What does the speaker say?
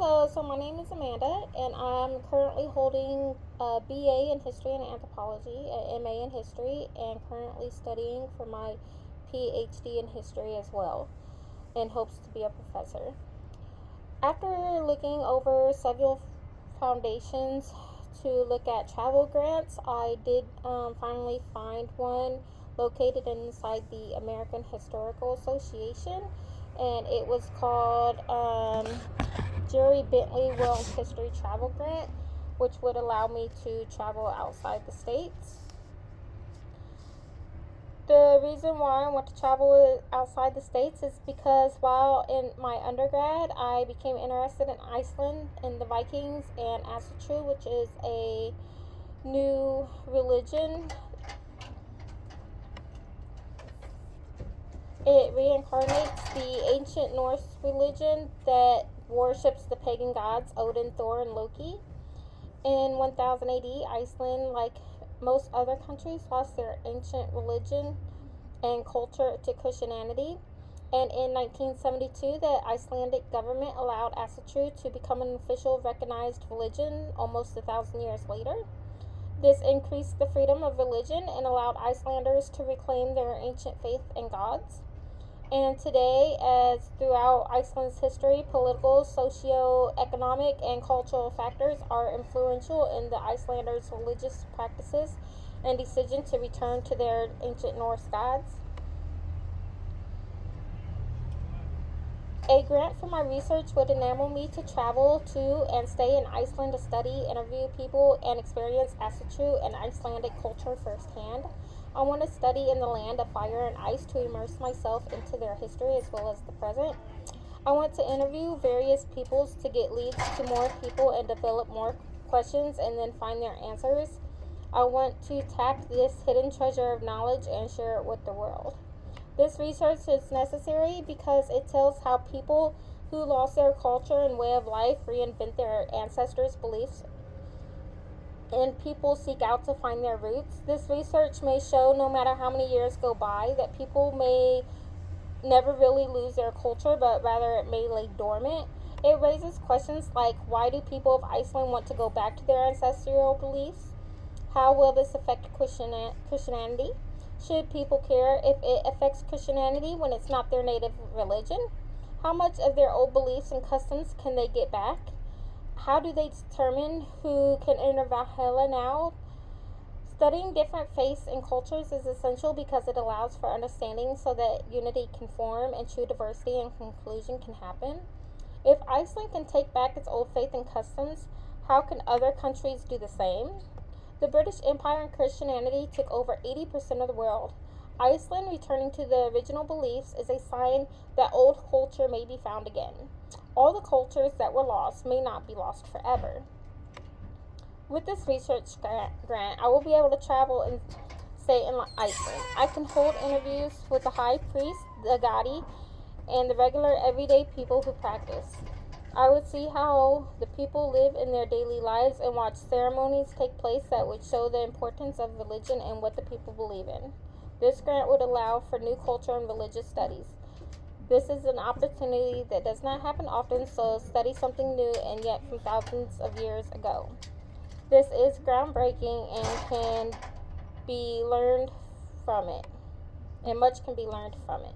Hello, so my name is Amanda, and I'm currently holding a BA in History and Anthropology, an MA in History, and currently studying for my PhD in History as well, in hopes to be a professor. After looking over several foundations to look at travel grants, I did finally find one located inside the American Historical Association, and it was called Jerry Bentley World History Travel Grant, which would allow me to travel outside the states. The reason why I want to travel outside the states is because while in my undergrad, I became interested in Iceland and the Vikings and Asatru, which is a new religion. It reincarnates the ancient Norse religion that worships the pagan gods Odin, Thor, and Loki. In 1000 AD, Iceland, like most other countries, lost their ancient religion and culture to Christianity. And in 1972, the Icelandic government allowed Asatru to become an official recognized religion almost 1,000 years later. This increased the freedom of religion and allowed Icelanders to reclaim their ancient faith and gods. And today, as throughout Iceland's history, political, socio-economic, and cultural factors are influential in the Icelanders' religious practices and decision to return to their ancient Norse gods. A grant for my research would enable me to travel to and stay in Iceland to study, interview people, and experience Asatru and Icelandic culture firsthand. I want to study in the land of fire and ice to immerse myself into their history as well as the present. I want to interview various peoples to get leads to more people and develop more questions and then find their answers. I want to tap this hidden treasure of knowledge and share it with the world. This research is necessary because it tells how people who lost their culture and way of life reinvent their ancestors' beliefs and people seek out to find their roots. This research may show, no matter how many years go by, that people may never really lose their culture, but rather it may lay dormant. It raises questions like, why do people of Iceland want to go back to their ancestral beliefs? How will this affect Christianity? Should people care if it affects Christianity when it's not their native religion? How much of their old beliefs and customs can they get back? How do they determine who can enter Valhalla now? Studying different faiths and cultures is essential because it allows for understanding so that unity can form and true diversity and inclusion can happen. If Iceland can take back its old faith and customs, how can other countries do the same? The British Empire and Christianity took over 80% of the world. Iceland returning to the original beliefs is a sign that old culture may be found again. All the cultures that were lost may not be lost forever. With this research grant, I will be able to travel and stay in Iceland. I can hold interviews with the high priest, the Gadi, and the regular everyday people who practice. I would see how the people live in their daily lives and watch ceremonies take place that would show the importance of religion and what the people believe in. This grant would allow for new culture and religious studies. This is an opportunity that does not happen often, so study something new and yet from thousands of years ago. This is groundbreaking and can be learned from it, and much can be learned from it.